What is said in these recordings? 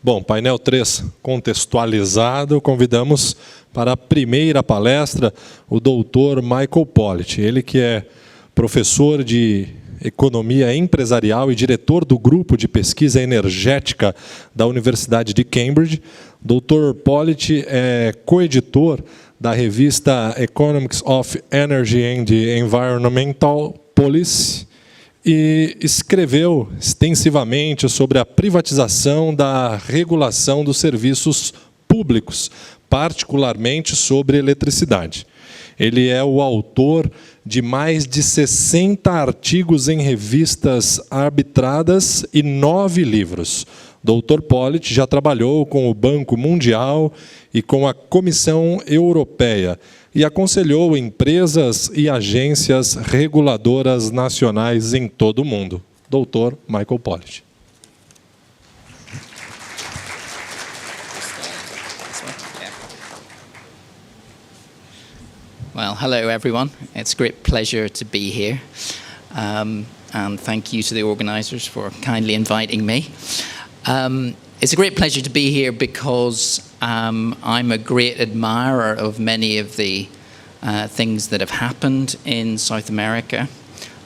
Bom, painel 3 contextualizado, convidamos para a primeira palestra o doutor Michael Pollitt, ele que é professor de Economia Empresarial e diretor do Grupo de Pesquisa Energética da Universidade de Cambridge. Dr. Pollitt é coeditor da revista Economics of Energy and Environmental Policy e escreveu extensivamente sobre a privatização da regulação dos serviços públicos, particularmente sobre eletricidade. Ele é o autor de mais de 60 artigos em revistas arbitradas e 9 livros. Dr. Pollitt já trabalhou com o Banco Mundial e com a Comissão Europeia e aconselhou empresas e agências reguladoras nacionais em todo o mundo. Dr. Michael Pollitt. Well, hello everyone. It's a great pleasure to be here. And thank you to the organizers for kindly inviting me. It's a great pleasure to be here because I'm a great admirer of many of the things that have happened in South America.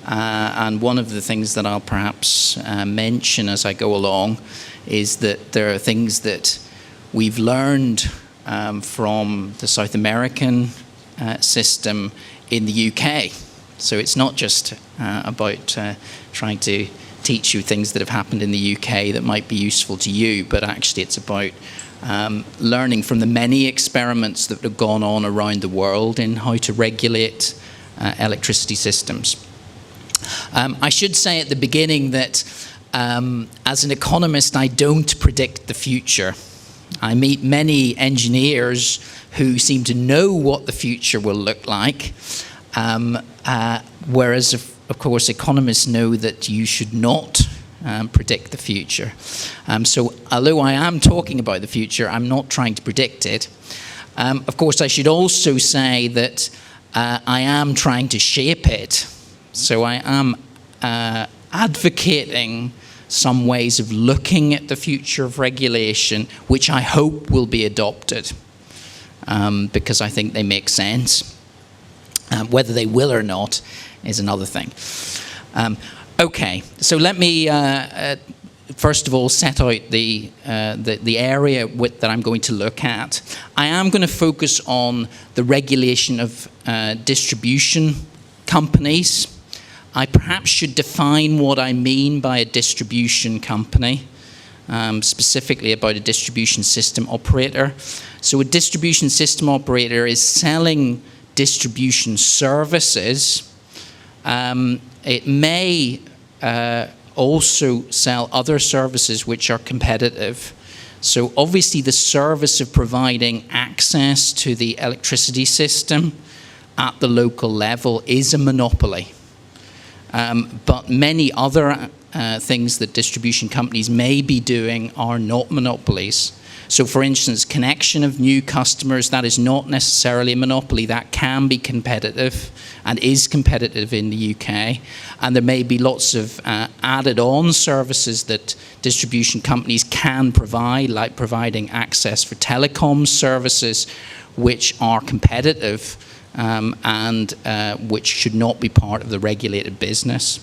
And one of the things that I'll perhaps mention as I go along is that there are things that we've learned from the South American system in the UK. So it's not just about trying to teach you things that have happened in the UK that might be useful to you, but actually it's about learning from the many experiments that have gone on around the world in how to regulate electricity systems. I should say at the beginning that as an economist, I don't predict the future. I meet many engineers who seem to know what the future will look like, whereas, of course, economists know that you should not predict the future. So although I am talking about the future, I'm not trying to predict it. Of course, I should also say that I am trying to shape it. So I am advocating some ways of looking at the future of regulation, which I hope will be adopted, because I think they make sense. Whether they will or not is another thing. Okay, so let me first of all set out the area that I'm going to look at. I am going to focus on the regulation of distribution companies. I perhaps should define what I mean by a distribution company, specifically about a distribution system operator. So a distribution system operator is selling distribution services. It may also sell other services which are competitive. So obviously the service of providing access to the electricity system at the local level is a monopoly. But many other things that distribution companies may be doing are not monopolies. So for instance, connection of new customers, that is not necessarily a monopoly. That can be competitive and is competitive in the UK. And there may be lots of added-on services that distribution companies can provide, like providing access for telecom services, which are competitive and which should not be part of the regulated business.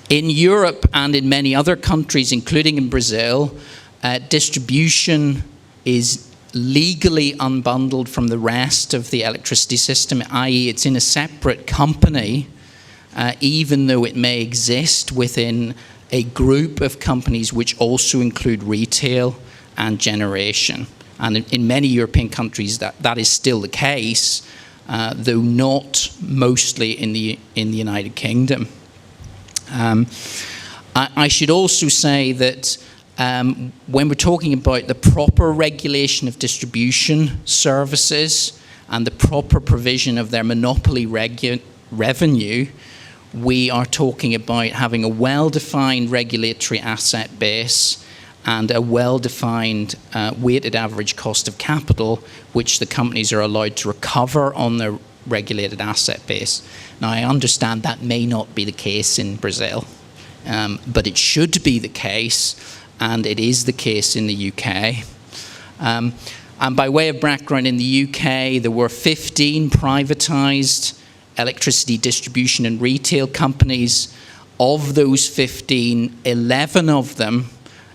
In Europe and in many other countries, including in Brazil, distribution is legally unbundled from the rest of the electricity system, i.e. it's in a separate company, even though it may exist within a group of companies which also include retail and generation. And in many European countries that is still the case, though not mostly in the United Kingdom. I should also say that when we're talking about the proper regulation of distribution services and the proper provision of their monopoly revenue, we are talking about having a well-defined regulatory asset base and a well-defined weighted average cost of capital, which the companies are allowed to recover on their regulated asset base. Now, I understand that may not be the case in Brazil, but it should be the case and it is the case in the UK. And by way of background, in the UK, there were 15 privatised electricity distribution and retail companies. Of those 15, 11 of them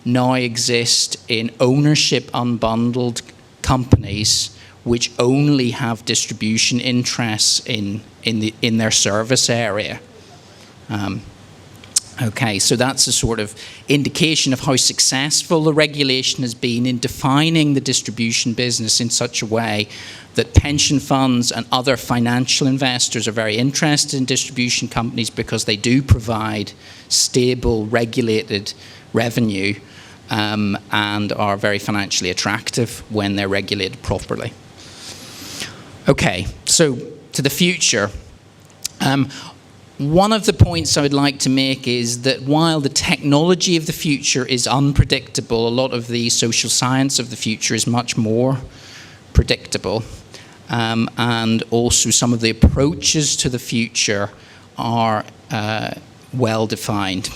now exist in ownership unbundled companies which only have distribution interests in their service area. Okay, so that's a sort of indication of how successful the regulation has been in defining the distribution business in such a way that pension funds and other financial investors are very interested in distribution companies because they do provide stable, regulated revenue and are very financially attractive when they're regulated properly. Okay, so to the future. One of the points I would like to make is that while the technology of the future is unpredictable, a lot of the social science of the future is much more predictable. And also some of the approaches to the future are well defined.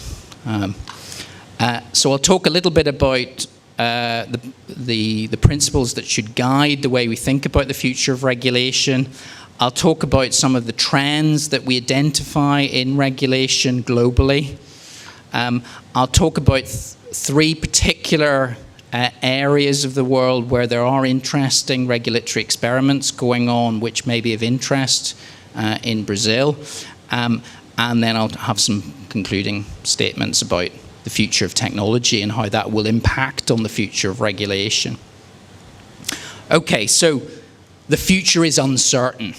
So I'll talk a little bit about the principles that should guide the way we think about the future of regulation. I'll talk about some of the trends that we identify in regulation globally. I'll talk about three particular areas of the world where there are interesting regulatory experiments going on, which may be of interest in Brazil. And then I'll have some concluding statements about the future of technology and how that will impact on the future of regulation. Okay, so the future is uncertain.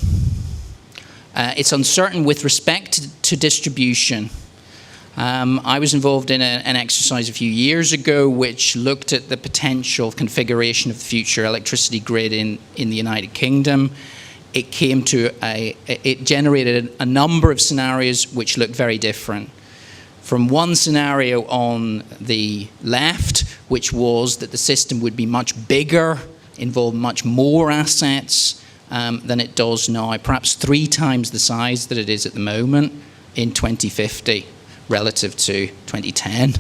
It's uncertain with respect to distribution. I was involved in an exercise a few years ago which looked at the potential configuration of the future electricity grid in the United Kingdom. It generated a number of scenarios which looked very different. From one scenario on the left, which was that the system would be much bigger, involve much more assets than it does now, perhaps 3 times the size that it is at the moment in 2050 relative to 2010.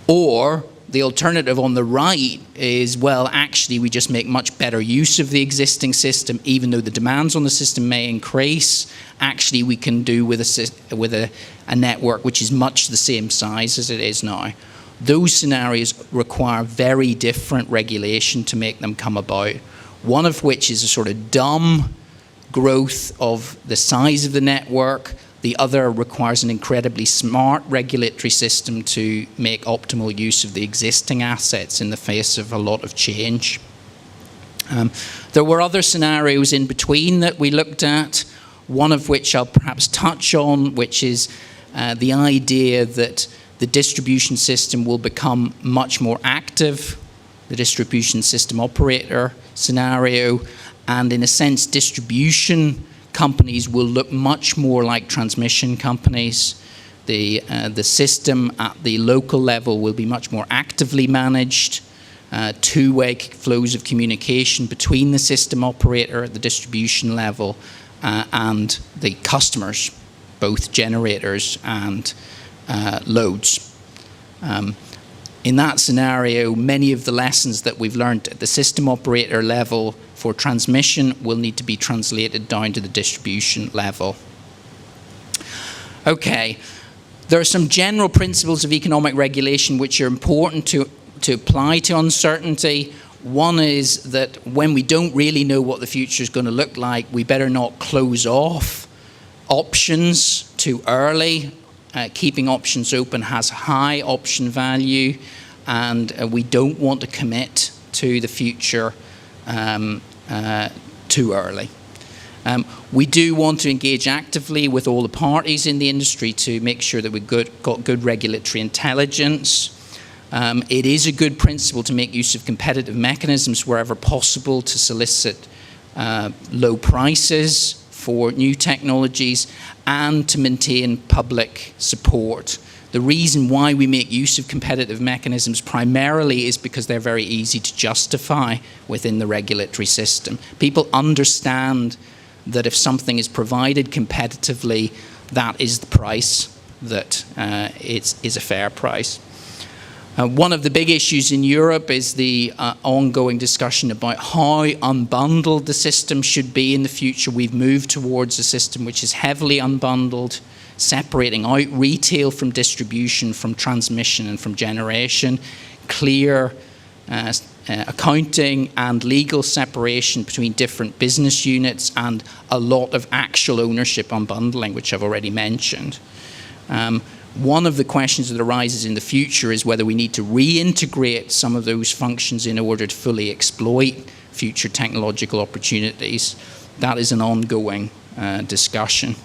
Or the alternative on the right is, well, actually we just make much better use of the existing system, even though the demands on the system may increase. Actually we can do with a network which is much the same size as it is now. Those scenarios require very different regulation to make them come about. One of which is a sort of dumb growth of the size of the network. The other requires an incredibly smart regulatory system to make optimal use of the existing assets in the face of a lot of change. There were other scenarios in between that we looked at, one of which I'll perhaps touch on, which is the idea that the distribution system will become much more active, the distribution system operator scenario, and in a sense distribution companies will look much more like transmission companies. The system at the local level will be much more actively managed, two-way flows of communication between the system operator at the distribution level and the customers, both generators and loads. In that scenario, many of the lessons that we've learned at the system operator level for transmission will need to be translated down to the distribution level. Okay, there are some general principles of economic regulation which are important to apply to uncertainty. One is that when we don't really know what the future is going to look like, we better not close off options too early. Keeping options open has high option value, and we don't want to commit to the future too early. We do want to engage actively with all the parties in the industry to make sure that we've got good regulatory intelligence. It is a good principle to make use of competitive mechanisms wherever possible to solicit low prices for new technologies and to maintain public support. The reason why we make use of competitive mechanisms primarily is because they're very easy to justify within the regulatory system. People understand that if something is provided competitively, that is the price, that it is a fair price. One of the big issues in Europe is the ongoing discussion about how unbundled the system should be in the future. We've moved towards a system which is heavily unbundled, separating out retail from distribution, from transmission and from generation, clear accounting and legal separation between different business units, and a lot of actual ownership unbundling, which I've already mentioned. One of the questions that arises in the future is whether we need to reintegrate some of those functions in order to fully exploit future technological opportunities. That is an ongoing discussion.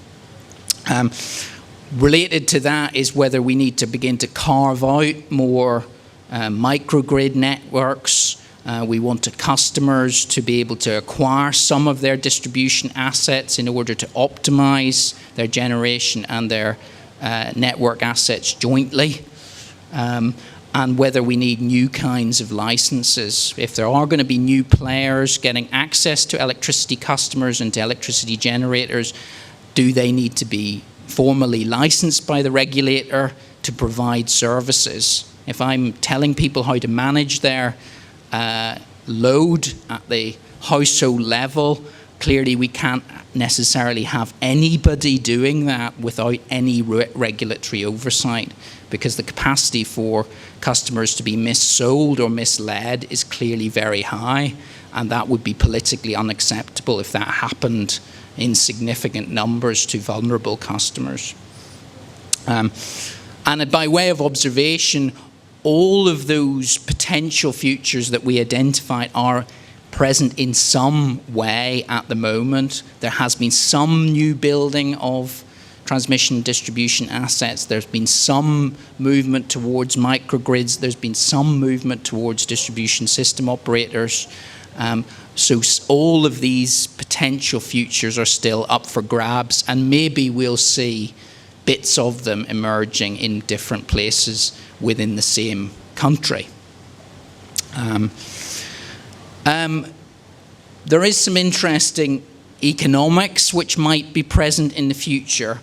Related to that is whether we need to begin to carve out more microgrid networks. We want customers to be able to acquire some of their distribution assets in order to optimize their generation and their network assets jointly, and whether we need new kinds of licenses. If there are going to be new players getting access to electricity customers and to electricity generators, do they need to be formally licensed by the regulator to provide services? If I'm telling people how to manage their load at the household level, clearly we can't necessarily have anybody doing that without any regulatory oversight, because the capacity for customers to be missold or misled is clearly very high, and that would be politically unacceptable if that happened in significant numbers to vulnerable customers. And by way of observation, all of those potential futures that we identified are present in some way at the moment. There has been some new building of transmission and distribution assets. There's been some movement towards microgrids. There's been some movement towards distribution system operators. So all of these potential futures are still up for grabs, and maybe we'll see bits of them emerging in different places within the same country. There is some interesting economics which might be present in the future.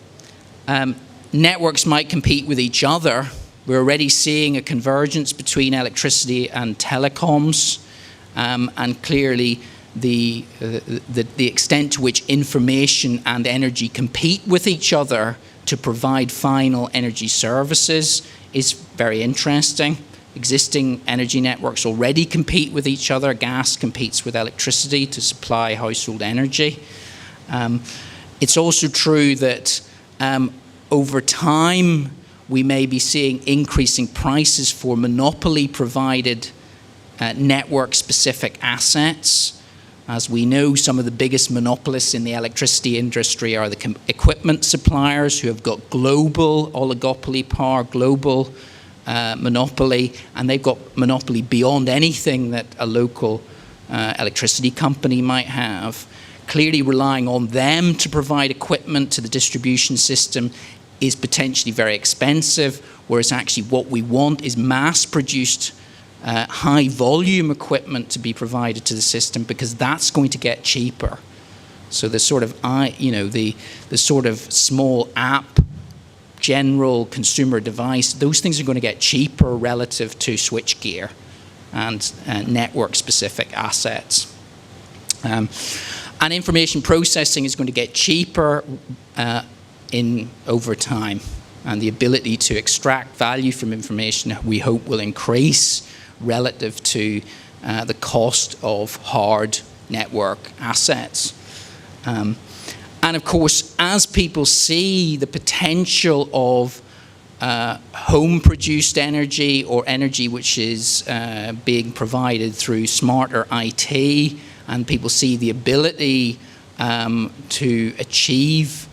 Networks might compete with each other. We're already seeing a convergence between electricity and telecoms, and clearly the extent to which information and energy compete with each other to provide final energy services is very interesting. Existing energy networks already compete with each other. Gas competes with electricity to supply household energy. It's also true that over time we may be seeing increasing prices for monopoly-provided network-specific assets. As we know, some of the biggest monopolists in the electricity industry are the equipment suppliers, who have got global oligopoly power, global monopoly, and they've got monopoly beyond anything that a local electricity company might have. Clearly, relying on them to provide equipment to the distribution system is potentially very expensive, whereas actually what we want is mass-produced high-volume equipment to be provided to the system, because that's going to get cheaper. So the sort of the sort of small app, general consumer device, those things are going to get cheaper relative to switchgear and network-specific assets. And information processing is going to get cheaper over time, and the ability to extract value from information, we hope, will increase relative to the cost of hard network assets. And of course, as people see the potential of home-produced energy, or energy which is being provided through smarter IT, and people see the ability to achieve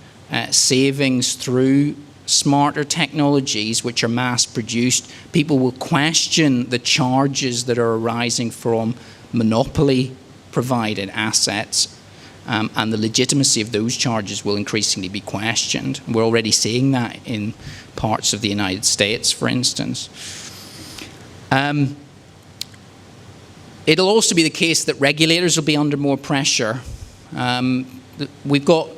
savings through smarter technologies which are mass-produced, people will question the charges that are arising from monopoly-provided assets. And the legitimacy of those charges will increasingly be questioned. We're already seeing that in parts of the United States, for instance. It'll also be the case that regulators will be under more pressure. We've got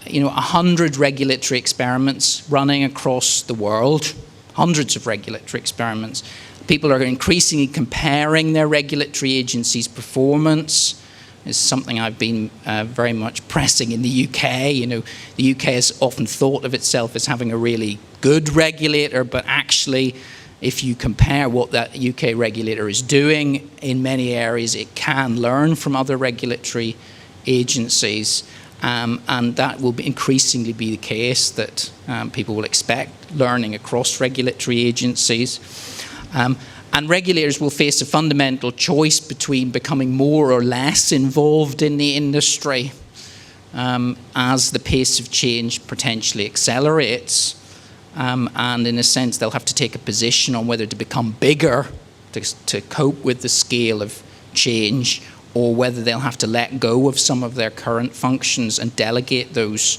100 regulatory experiments running across the world, hundreds of regulatory experiments. People are increasingly comparing their regulatory agencies' performance. It's something I've been very much pressing in the UK. You know, the UK has often thought of itself as having a really good regulator, but actually, if you compare what that UK regulator is doing, in many areas it can learn from other regulatory agencies, and that will increasingly be the case, that people will expect learning across regulatory agencies. And regulators will face a fundamental choice between becoming more or less involved in the industry as the pace of change potentially accelerates. And in a sense, they'll have to take a position on whether to become bigger to cope with the scale of change, or whether they'll have to let go of some of their current functions and delegate those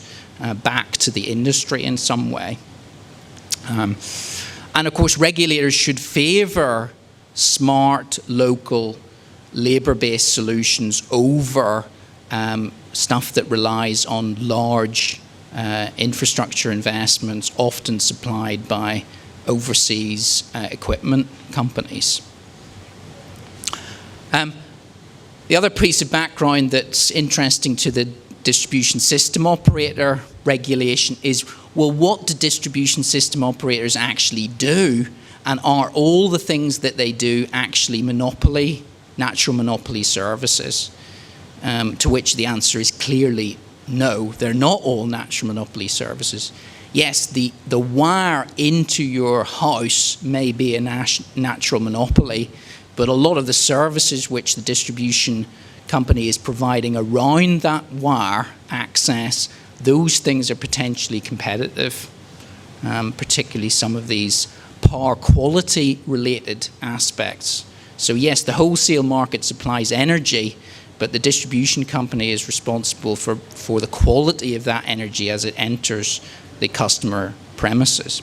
back to the industry in some way. And of course, regulators should favour smart, local, labour-based solutions over stuff that relies on large infrastructure investments, often supplied by overseas equipment companies. The other piece of background that's interesting to the distribution system operator regulation is, well, what do distribution system operators actually do? And are all the things that they do actually natural monopoly services? To which the answer is clearly no, they're not all natural monopoly services. Yes, the wire into your house may be a natural monopoly, but a lot of the services which the distribution company is providing around that wire access, those things are potentially competitive, particularly some of these power quality related aspects. So yes, the wholesale market supplies energy, but the distribution company is responsible for the quality of that energy as it enters the customer premises.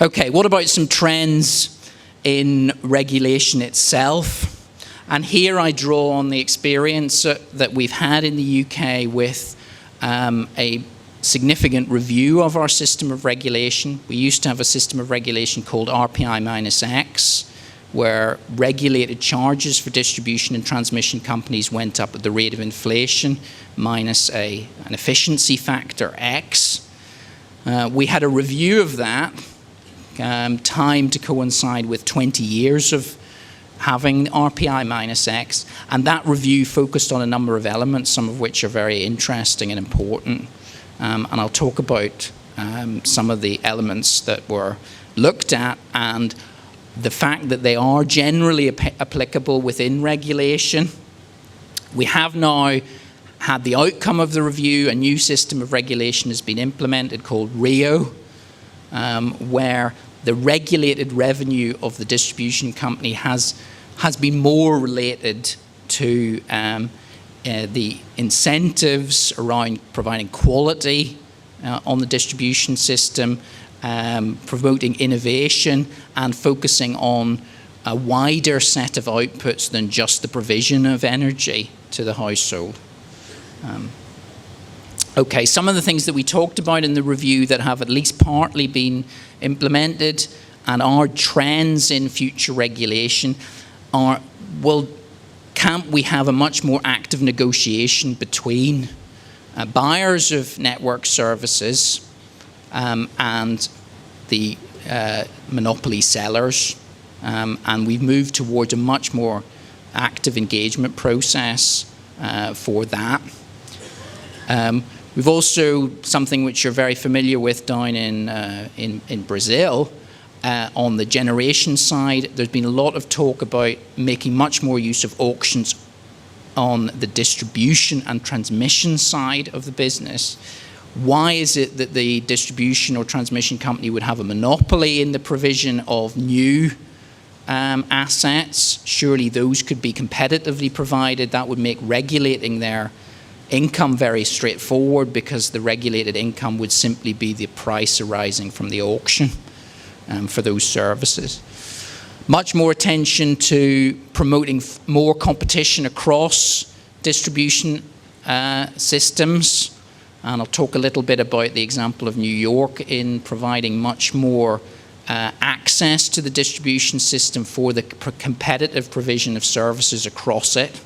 Okay, what about some trends in regulation itself? And here I draw on the experience that we've had in the UK with a significant review of our system of regulation. We used to have a system of regulation called RPI-X, where regulated charges for distribution and transmission companies went up at the rate of inflation minus an efficiency factor X. We had a review of that, timed to coincide with 20 years of having RPI-X, and that review focused on a number of elements, some of which are very interesting and important. And I'll talk about some of the elements that were looked at and the fact that they are generally applicable within regulation. We have now had the outcome of the review. A new system of regulation has been implemented called RIO, where the regulated revenue of the distribution company has been more related to the incentives around providing quality on the distribution system, promoting innovation, and focusing on a wider set of outputs than just the provision of energy to the household. Okay, some of the things that we talked about in the review that have at least partly been implemented and are trends in future regulation are, well, can't we have a much more active negotiation between buyers of network services and the monopoly sellers? And we've moved towards a much more active engagement process for that. We've also, something which you're very familiar with down in Brazil, on the generation side, there's been a lot of talk about making much more use of auctions on the distribution and transmission side of the business. Why is it that the distribution or transmission company would have a monopoly in the provision of new assets? Surely those could be competitively provided. That would make regulating their income very straightforward, because the regulated income would simply be the price arising from the auction for those services. Much more attention to promoting more competition across distribution systems. And I'll talk a little bit about the example of New York in providing much more access to the distribution system for the competitive provision of services across it.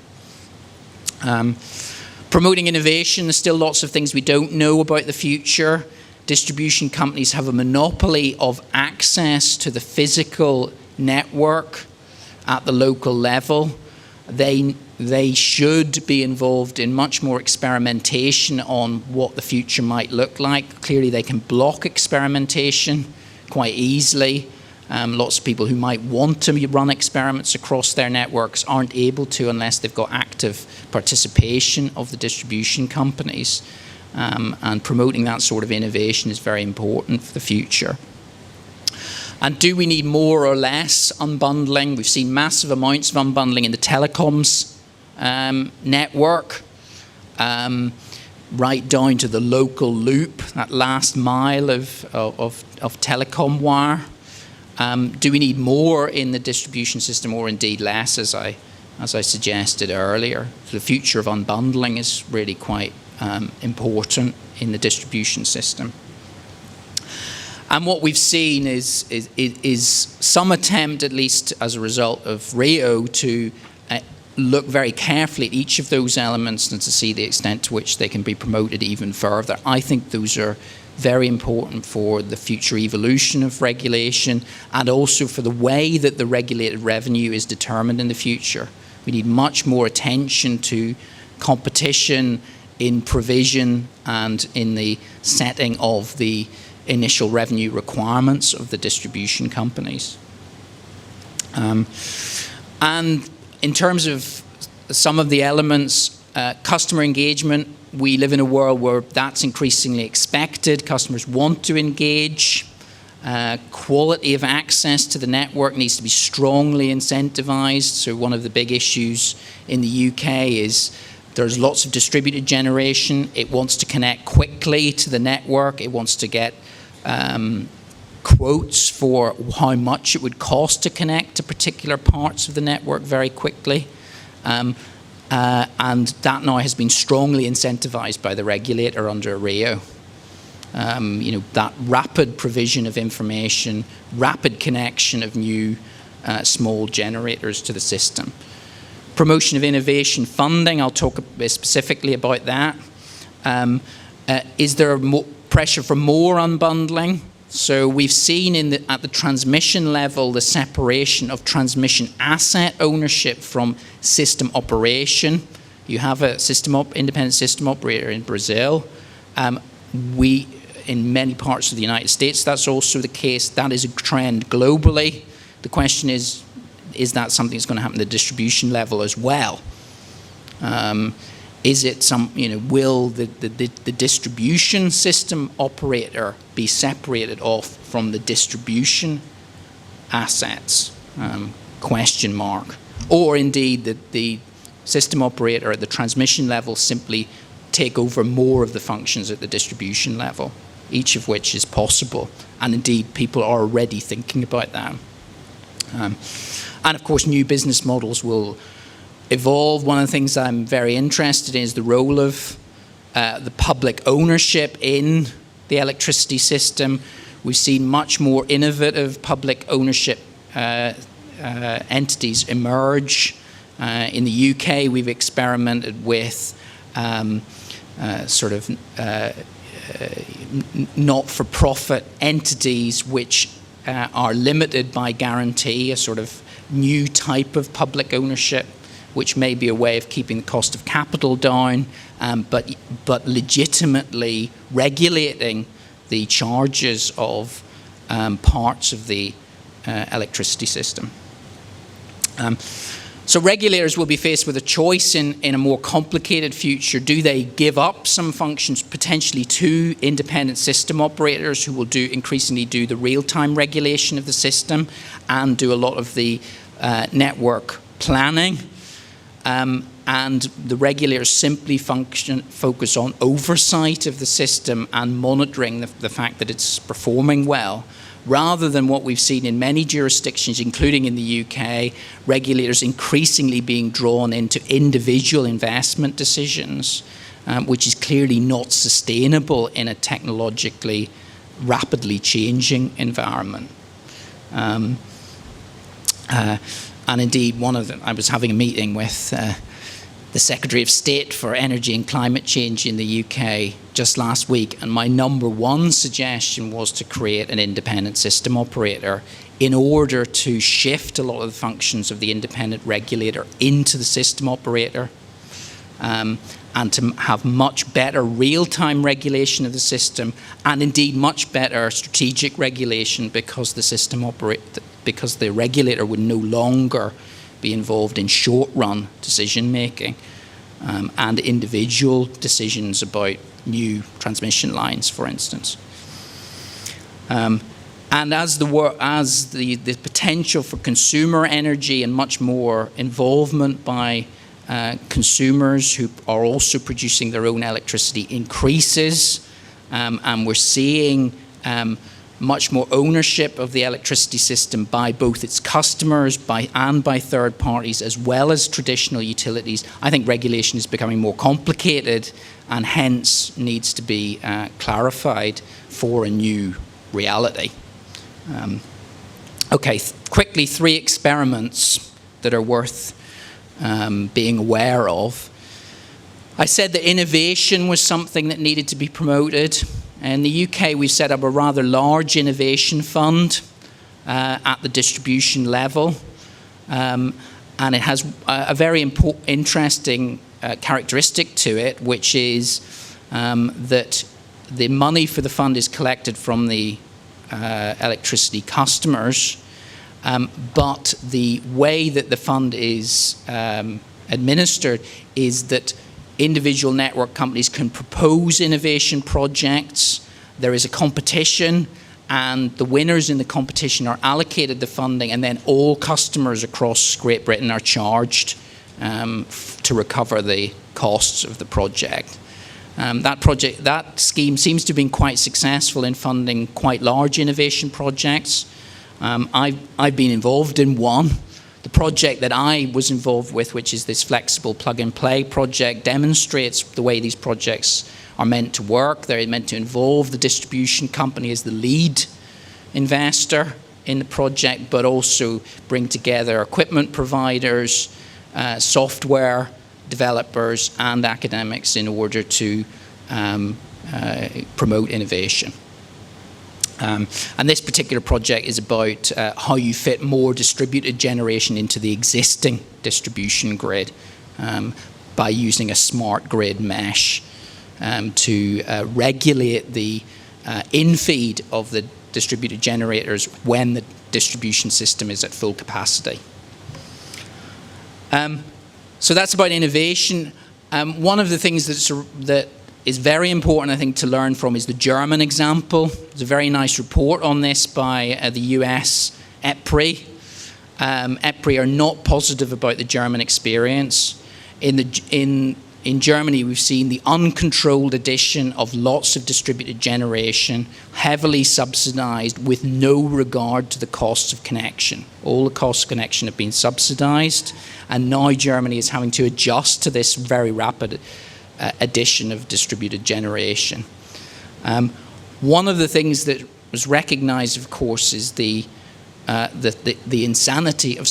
Promoting innovation, there's still lots of things we don't know about the future. Distribution companies have a monopoly of access to the physical network at the local level. They should be involved in much more experimentation on what the future might look like. Clearly, they can block experimentation quite easily. Lots of people who might want to run experiments across their networks aren't able to unless they've got active participation of the distribution companies. And promoting that sort of innovation is very important for the future. And do we need more or less unbundling? We've seen massive amounts of unbundling in the telecoms network, right down to the local loop, that last mile of telecom wire. Do we need more in the distribution system, or indeed less, as I suggested earlier? The future of unbundling is really quite important in the distribution system. And what we've seen is some attempt, at least as a result of Rio, to look very carefully at each of those elements and to see the extent to which they can be promoted even further. I think those are very important for the future evolution of regulation and also for the way that the regulated revenue is determined in the future. We need much more attention to competition in provision and in the setting of the initial revenue requirements of the distribution companies. And in terms of some of the elements, customer engagement, we live in a world where that's increasingly expected. Customers want to engage. Quality of access to the network needs to be strongly incentivized. So one of the big issues in the UK is there's lots of distributed generation. It wants to connect quickly to the network. It wants to get quotes for how much it would cost to connect to particular parts of the network very quickly. And that now has been strongly incentivized by the regulator under Rio. That rapid provision of information, rapid connection of new small generators to the system. Promotion of innovation funding, I'll talk specifically about that. Is there pressure for more unbundling? So we've seen at the transmission level the separation of transmission asset ownership from system operation. You have a independent system operator in Brazil. In many parts of the United States, that's also the case. That is a trend globally. The question is that something that's going to happen at the distribution level as well? Is it will the distribution system operator be separated off from the distribution assets? Question mark. Or indeed the system operator at the transmission level simply take over more of the functions at the distribution level, each of which is possible. And indeed, people are already thinking about that. And of course, new business models will evolve. One of the things I'm very interested in is the role of the public ownership in the electricity system. We've seen much more innovative public ownership entities emerge. In the UK, we've experimented with not-for-profit entities which are limited by guarantee, a sort of new type of public ownership, which may be a way of keeping the cost of capital down, but legitimately regulating the charges of parts of the electricity system. So regulators will be faced with a choice in a more complicated future. Do they give up some functions potentially to independent system operators who will increasingly do the real-time regulation of the system and do a lot of the network planning? And the regulators simply focus on oversight of the system and monitoring the fact that it's performing well, rather than what we've seen in many jurisdictions, including in the UK, regulators increasingly being drawn into individual investment decisions, which is clearly not sustainable in a technologically rapidly changing environment. And indeed, I was having a meeting with the Secretary of State for Energy and Climate Change in the UK just last week, and my number one suggestion was to create an independent system operator in order to shift a lot of the functions of the independent regulator into the system operator, and to have much better real-time regulation of the system, and indeed much better strategic regulation, because because the regulator would no longer be involved in short-run decision-making and individual decisions about new transmission lines, for instance. And as the potential for consumer energy and much more involvement by consumers who are also producing their own electricity increases, and we're seeing much more ownership of the electricity system by both its customers and by third parties, as well as traditional utilities, I think regulation is becoming more complicated and hence needs to be clarified for a new reality. Okay, quickly, 3 experiments that are worth being aware of. I said that innovation was something that needed to be promoted. In the UK, we set up a rather large innovation fund at the distribution level, and it has a very interesting characteristic to it, which is that the money for the fund is collected from the electricity customers, but the way that the fund is administered is that individual network companies can propose innovation projects. There is a competition, and the winners in the competition are allocated the funding, and then all customers across Great Britain are charged to recover the costs of the project. That scheme seems to have been quite successful in funding quite large innovation projects. I've been involved in one. The project that I was involved with, which is this flexible plug-and-play project, demonstrates the way these projects are meant to work. They're meant to involve the distribution company as the lead investor in the project, but also bring together equipment providers, software developers, and academics in order to promote innovation. And this particular project is about how you fit more distributed generation into the existing distribution grid by using a smart grid mesh to regulate the in-feed of the distributed generators when the distribution system is at full capacity. So that's about innovation. One of the things that is very important, I think, to learn from is the German example. There's a very nice report on this by the US EPRI. EPRI are not positive about the German experience. In Germany, we've seen the uncontrolled addition of lots of distributed generation, heavily subsidized with no regard to the costs of connection. All the costs of connection have been subsidized, and now Germany is having to adjust to this very rapid addition of distributed generation. One of the things that was recognized, of course, is the insanity of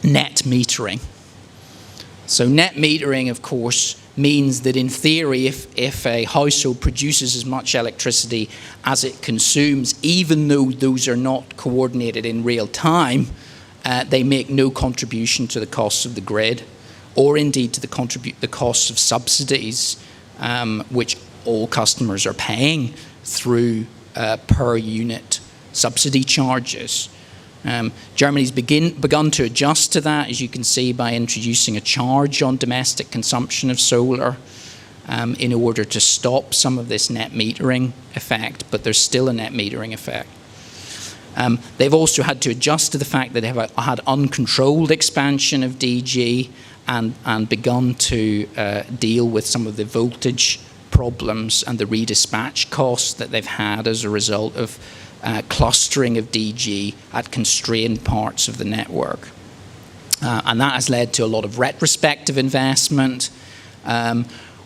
net metering. So net metering, of course, means that in theory, if a household produces as much electricity as it consumes, even though those are not coordinated in real time, they make no contribution to the costs of the grid, or indeed to the costs of subsidies, which all customers are paying through per unit subsidy charges. Germany's begun to adjust to that, as you can see, by introducing a charge on domestic consumption of solar in order to stop some of this net metering effect, but there's still a net metering effect. They've also had to adjust to the fact that they've had uncontrolled expansion of DG and begun to deal with some of the voltage problems and the redispatch costs that they've had as a result of clustering of DG at constrained parts of the network. And that has led to a lot of retrospective investment.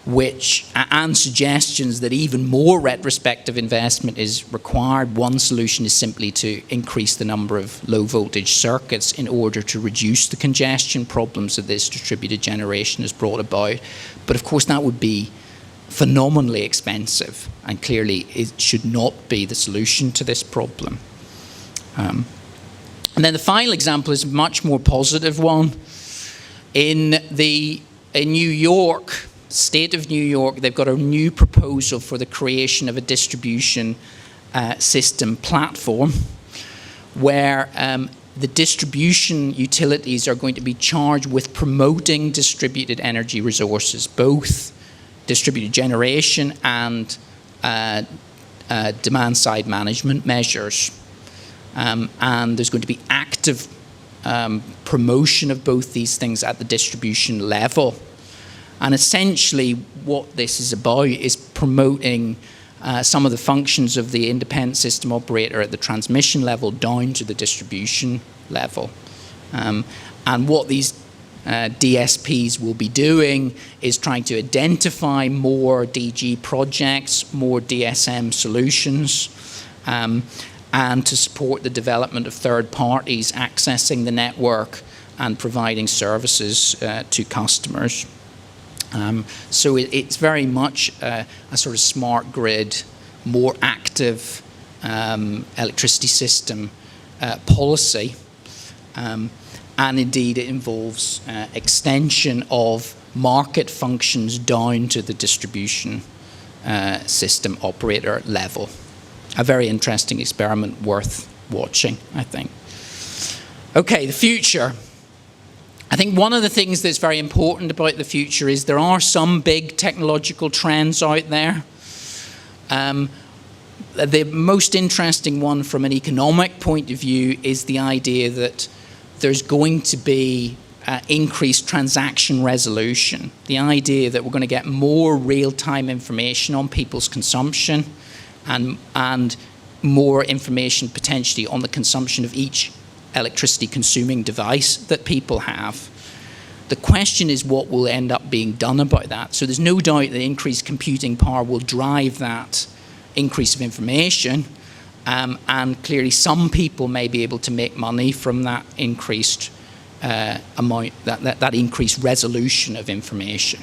and suggestions that even more retrospective investment is required. One solution is simply to increase the number of low voltage circuits in order to reduce the congestion problems that this distributed generation has brought about. But of course that would be phenomenally expensive, and clearly it should not be the solution to this problem. And then the final example is a much more positive one. In New York, state of New York, they've got a new proposal for the creation of a distribution system platform where the distribution utilities are going to be charged with promoting distributed energy resources, both distributed generation and demand-side management measures. And there's going to be active promotion of both these things at the distribution level. And essentially what this is about is promoting some of the functions of the independent system operator at the transmission level down to the distribution level. And what these DSPs will be doing is trying to identify more DG projects, more DSM solutions, and to support the development of third parties accessing the network and providing services to customers. So it's very much a sort of smart grid, more active electricity system policy. And indeed it involves extension of market functions down to the distribution system operator level. A very interesting experiment worth watching, I think. Okay, the future. I think one of the things that's very important about the future is there are some big technological trends out there. The most interesting one from an economic point of view is the idea that there's going to be increased transaction resolution. The idea that we're going to get more real-time information on people's consumption and more information potentially on the consumption of each electricity consuming device that people have. The question is what will end up being done about that. So there's no doubt that increased computing power will drive that increase of information, and clearly some people may be able to make money from that increased amount, that increased resolution of information.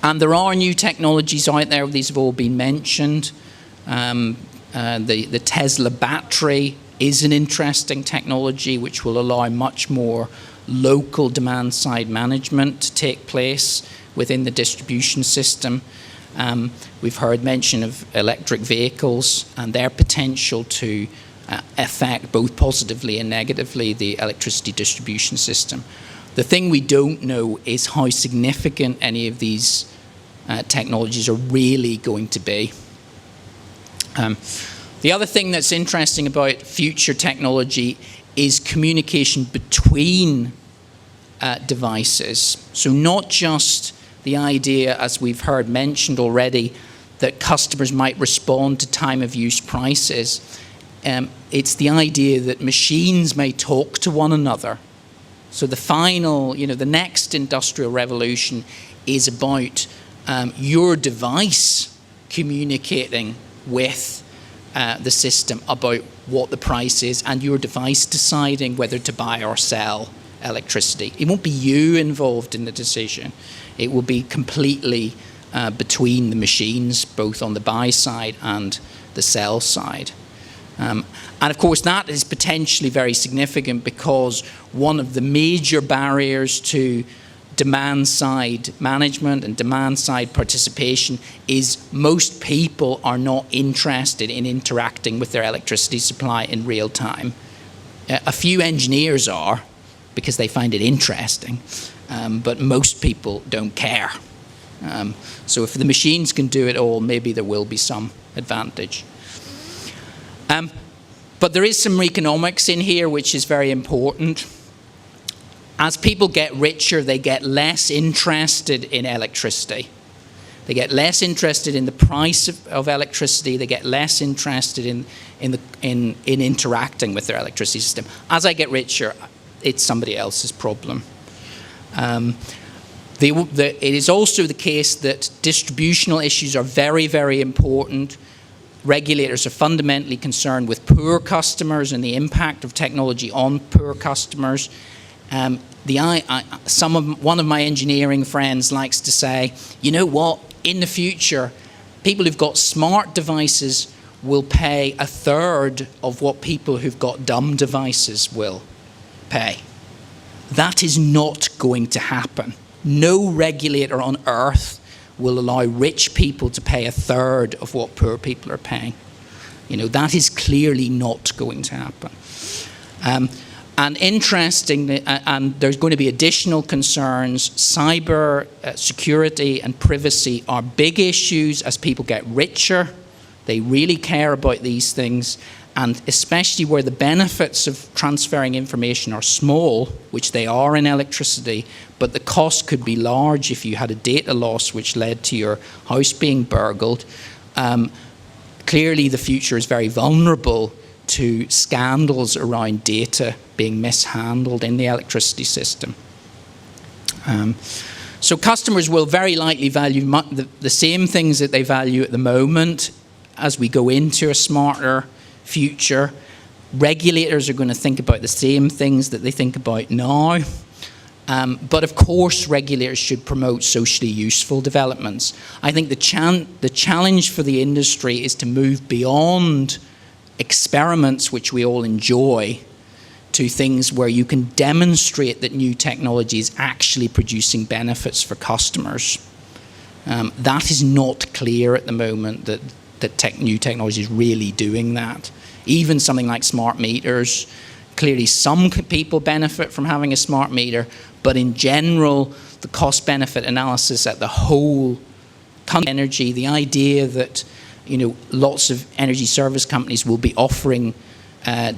And there are new technologies out there. These have all been mentioned. The Tesla battery is an interesting technology which will allow much more local demand-side management to take place within the distribution system. We've heard mention of electric vehicles and their potential to affect both positively and negatively the electricity distribution system. The thing we don't know is how significant any of these technologies are really going to be. The other thing that's interesting about future technology is communication between devices. So not just the idea, as we've heard mentioned already, that customers might respond to time of use prices. It's the idea that machines may talk to one another. So the final, the next industrial revolution is about your device communicating with the system about what the price is, and your device deciding whether to buy or sell electricity. It won't be you involved in the decision. It will be completely between the machines, both on the buy side and the sell side. And of course that is potentially very significant because one of the major barriers to demand-side management and demand-side participation is most people are not interested in interacting with their electricity supply in real time. A few engineers are because they find it interesting, but most people don't care. So if the machines can do it all, maybe there will be some advantage. But there is some economics in here which is very important. As people get richer, they get less interested in electricity. They get less interested in the price of electricity. They get less interested in interacting with their electricity system. As I get richer, it's somebody else's problem. It is also the case that distributional issues are very, very important. Regulators are fundamentally concerned with poor customers and the impact of technology on poor customers. One of my engineering friends likes to say, you know what, in the future, people who've got smart devices will pay a third of what people who've got dumb devices will pay. That is not going to happen. No regulator on earth will allow rich people to pay a third of what poor people are paying. That is clearly not going to happen. And interestingly, and there's going to be additional concerns. Cyber security and privacy are big issues as people get richer. They really care about these things, and especially where the benefits of transferring information are small, which they are in electricity, but the cost could be large if you had a data loss which led to your house being burgled. Clearly, the future is very vulnerable to scandals around data being mishandled in the electricity system. So customers will very likely value the same things that they value at the moment as we go into a smarter future. Regulators are going to think about the same things that they think about now. But of course, regulators should promote socially useful developments. I think the challenge for the industry is to move beyond experiments which we all enjoy to things where you can demonstrate that new technology is actually producing benefits for customers. That is not clear at the moment that new technology is really doing that. Even something like smart meters, clearly some people benefit from having a smart meter, but in general, the cost-benefit analysis at the whole energy, the idea that lots of energy service companies will be offering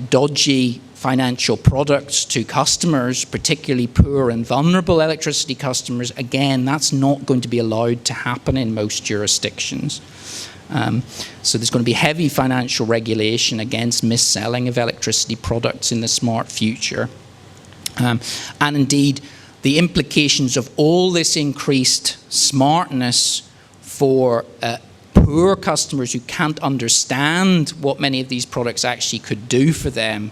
dodgy financial products to customers, particularly poor and vulnerable electricity customers, again, that's not going to be allowed to happen in most jurisdictions. So there's going to be heavy financial regulation against mis-selling of electricity products in the smart future. And indeed, the implications of all this increased smartness for poor customers who can't understand what many of these products actually could do for them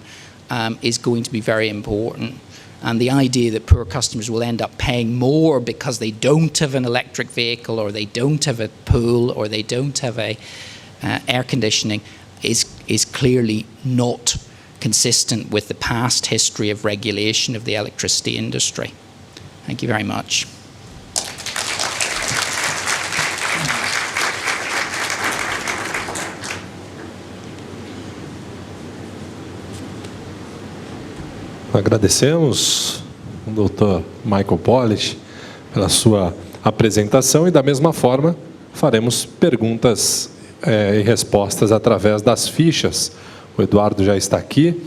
is going to be very important. And the idea that poor customers will end up paying more because they don't have an electric vehicle, or they don't have a pool, or they don't have a air conditioning is clearly not consistent with the past history of regulation of the electricity industry. Thank you very much. Agradecemos o Dr. Michael Pollitt pela sua apresentação e, da mesma forma, faremos perguntas e respostas através das fichas. O Eduardo já está aqui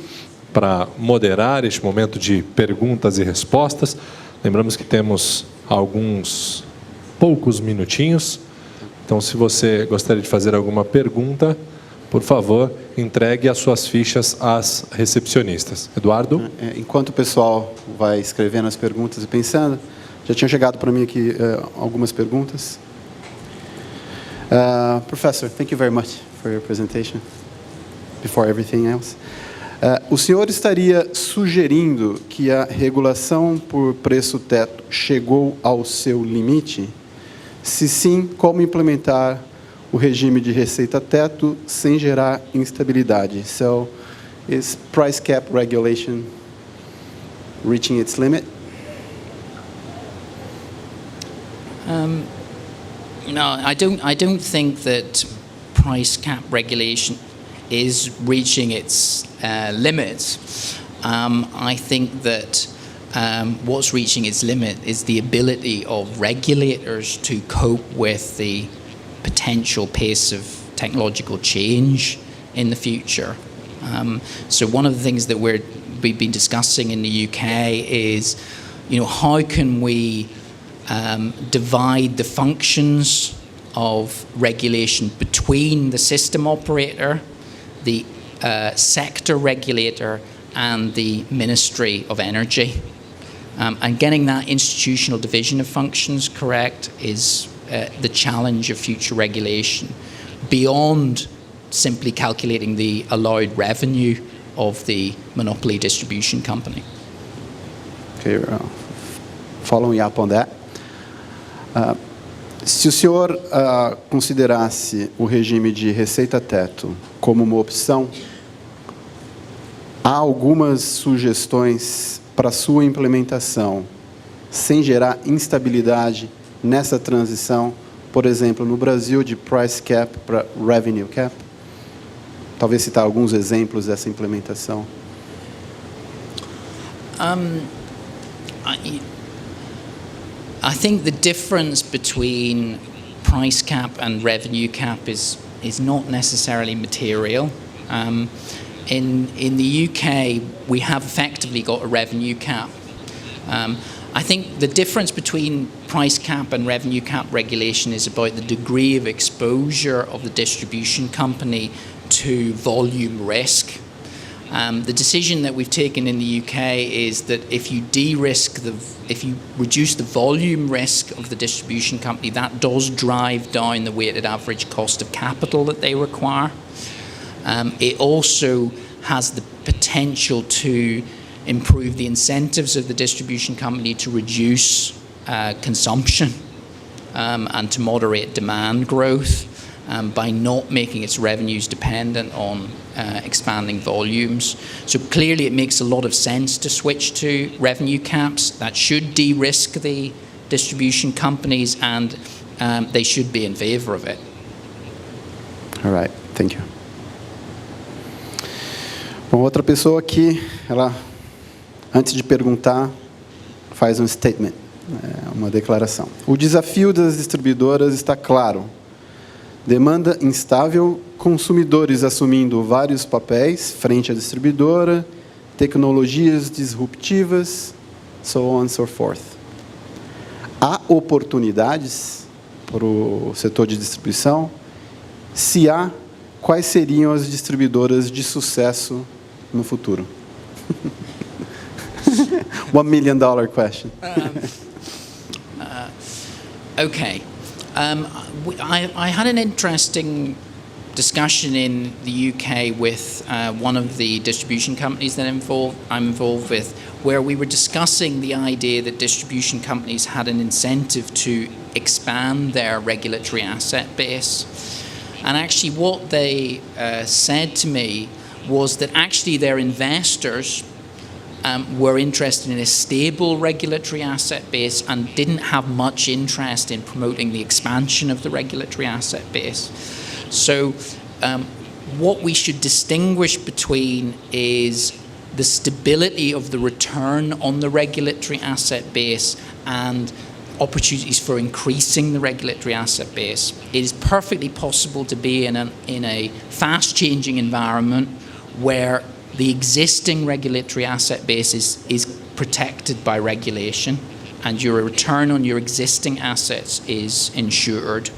para moderar este momento de perguntas e respostas. Lembramos que temos alguns poucos minutinhos, então se você gostaria de fazer alguma pergunta, por favor, entregue as suas fichas às recepcionistas. Eduardo? Enquanto o pessoal vai escrevendo as perguntas e pensando, já tinham chegado para mim aqui algumas perguntas. Professor, thank you very much for your presentation. Before everything else. O senhor estaria sugerindo que a regulação por preço teto chegou ao seu limite? Se sim, como implementar o regime de receita teto sem gerar instabilidade? So, is price cap regulation reaching its limit? No, I don't think that price cap regulation is reaching its limits. I think that what's reaching its limit is the ability of regulators to cope with the potential pace of technological change in the future. So one of the things that we've been discussing in the UK is, how can we divide the functions of regulation between the system operator, the sector regulator, and the Ministry of Energy. And getting that institutional division of functions correct is the challenge of future regulation, beyond simply calculating the allowed revenue of the monopoly distribution company. Okay, following up on that. Se o senhor considerasse o regime de receita-teto como uma opção, há algumas sugestões para sua implementação, sem gerar instabilidade nessa transição, por exemplo, no Brasil, de price cap para revenue cap? Talvez citar alguns exemplos dessa implementação. I think the difference between price cap and revenue cap is not necessarily material. In the UK, we have effectively got a revenue cap. I think the difference between price cap and revenue cap regulation is about the degree of exposure of the distribution company to volume risk. The decision that we've taken in the UK is that if you if you reduce the volume risk of the distribution company, that does drive down the weighted average cost of capital that they require. It also has the potential to improve the incentives of the distribution company to reduce consumption and to moderate demand growth by not making its revenues dependent on expanding volumes. So clearly it makes a lot of sense to switch to revenue caps. That should de-risk the distribution companies, and they should be in favor of it. All right, thank you. Bom, outra pessoa aqui, ela, antes de perguntar, faz um statement, uma declaração. O desafio das distribuidoras está claro. Demanda instável, consumidores assumindo vários papéis frente à distribuidora, tecnologias disruptivas, so on and so forth. Há oportunidades para o setor de distribuição? Se há, quais seriam as distribuidoras de sucesso no futuro? $1 million question. Okay. I had an interesting discussion in the UK with one of the distribution companies that I'm involved with, where we were discussing the idea that distribution companies had an incentive to expand their regulatory asset base. And actually what they said to me was that actually their investors were interested in a stable regulatory asset base and didn't have much interest in promoting the expansion of the regulatory asset base. So what we should distinguish between is the stability of the return on the regulatory asset base and opportunities for increasing the regulatory asset base. It is perfectly possible to be in a fast-changing environment where the existing regulatory asset base is protected by regulation and your return on your existing assets is insured.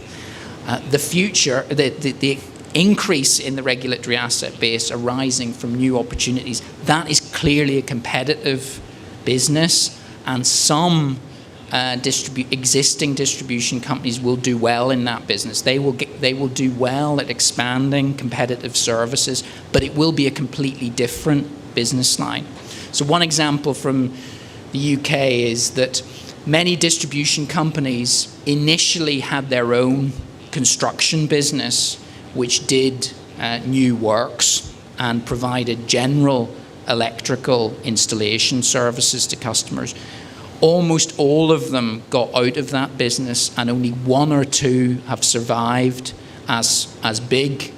The increase in the regulatory asset base arising from new opportunities, that is clearly a competitive business, and some existing distribution companies will do well in that business. They will do well at expanding competitive services, but it will be a completely different business line. So one example from the UK is that many distribution companies initially had their own construction business, which did new works and provided general electrical installation services to customers. Almost all of them got out of that business, and only one or two have survived as big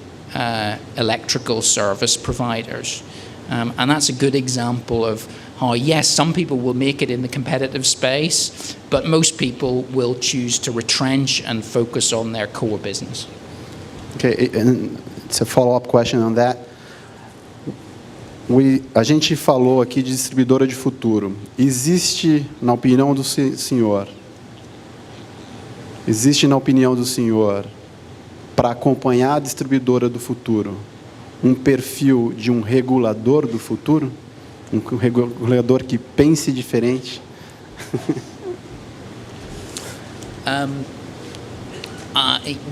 electrical service providers. And that's a good example of how, yes, some people will make it in the competitive space, but most people will choose to retrench and focus on their core business. Okay, and it's a follow-up question on that. A gente falou aqui de distribuidora de futuro. Existe, na opinião do senhor, para acompanhar a distribuidora do futuro, um perfil de um regulador do futuro? Um regulador que pense diferente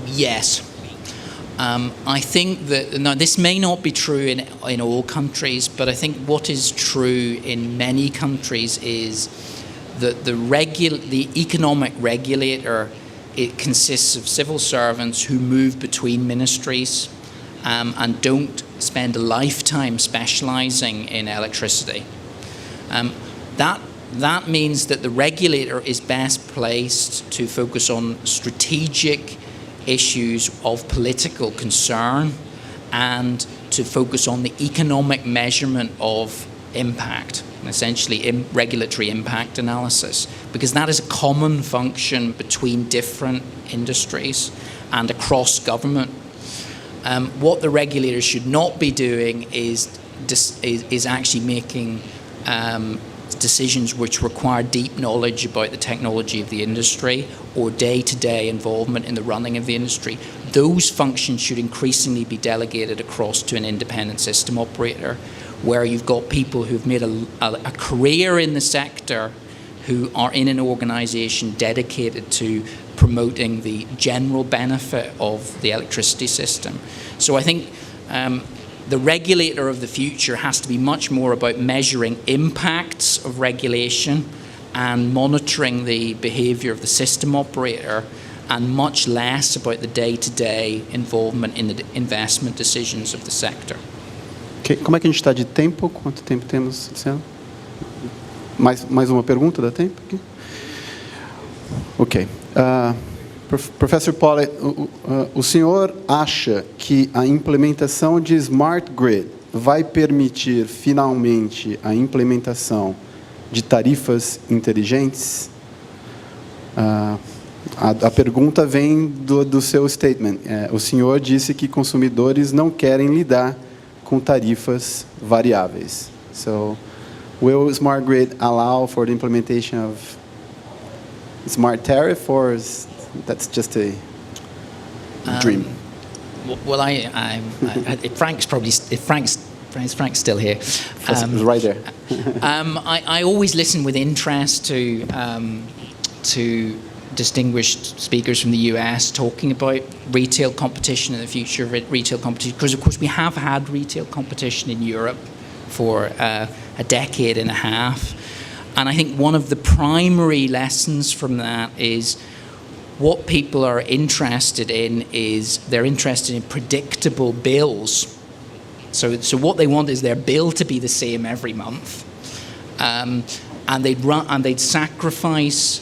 Yes. I think that, now this may not be true in all countries, but I think what is true in many countries is that the economic regulator, it consists of civil servants who move between ministries and don't spend a lifetime specializing in electricity. That means that the regulator is best placed to focus on strategic issues of political concern and to focus on the economic measurement of impact, essentially regulatory impact analysis, because that is a common function between different industries and across government. What the regulator should not be doing is actually making decisions which require deep knowledge about the technology of the industry or day-to-day involvement in the running of the industry. Those functions should increasingly be delegated across to an independent system operator, where you've got people who've made a career in the sector, who are in an organization dedicated to promoting the general benefit of the electricity system. So I think the regulator of the future has to be much more about measuring impacts of regulation and monitoring the behavior of the system operator, and much less about the day-to-day involvement in the investment decisions of the sector. Okay. Como é que a gente está de tempo? Quanto tempo temos, Luciano? Mais uma pergunta, dá tempo aqui? Ok. Professor Pollitt, o senhor acha que a implementação de Smart Grid vai permitir finalmente a implementação de tarifas inteligentes? A pergunta vem do seu statement. O senhor disse que consumidores não querem lidar com tarifas variáveis. So, will Smart Grid allow for the implementation of smart tariff, or that's just a dream? Well, if Frank's still here. Right there. I always listen with interest to distinguished speakers from the US talking about retail competition and the future of retail competition, because of course we have had retail competition in Europe for a decade and a half, and I think one of the primary lessons from that is what people are interested in is they're interested in predictable bills. So what they want is their bill to be the same every month, and they'd sacrifice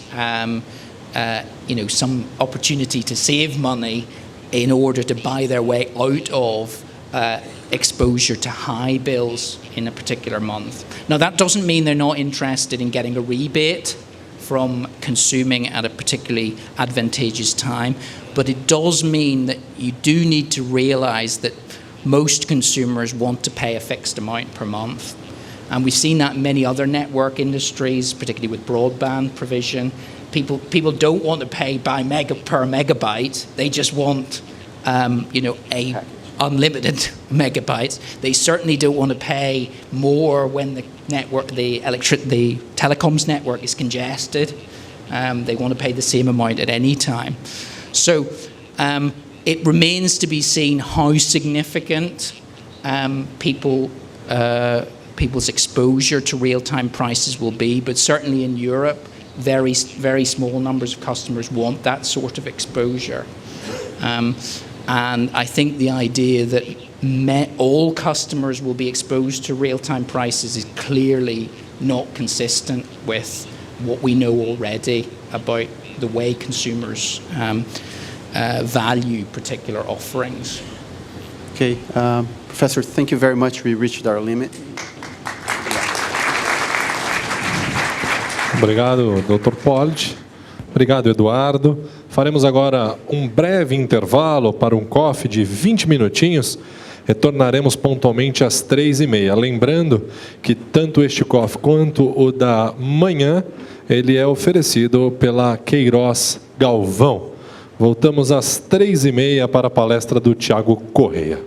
some opportunity to save money in order to buy their way out of exposure to high bills in a particular month. Now, that doesn't mean they're not interested in getting a rebate from consuming at a particularly advantageous time, but it does mean that you do need to realize that most consumers want to pay a fixed amount per month. And we've seen that in many other network industries, particularly with broadband provision. People don't want to pay per megabyte. They just want, a unlimited megabytes. They certainly don't want to pay more when the telecoms network is congested. They want to pay the same amount at any time. So it remains to be seen how significant people's exposure to real-time prices will be, but certainly in Europe, very, very small numbers of customers want that sort of exposure. And I think the idea that all customers will be exposed to real-time prices is clearly not consistent with what we know already about the way consumers value particular offerings. Okay, Professor, thank you very much. We reached our limit. Obrigado, Dr. Pollitt. Obrigado, Eduardo. Faremos agora um breve intervalo para um coffee de 20 minutinhos. Retornaremos pontualmente às 3h30. Lembrando que tanto este coffee quanto o da manhã, ele é oferecido pela Queiroz Galvão. Voltamos às 3h30 para a palestra do Tiago Correia.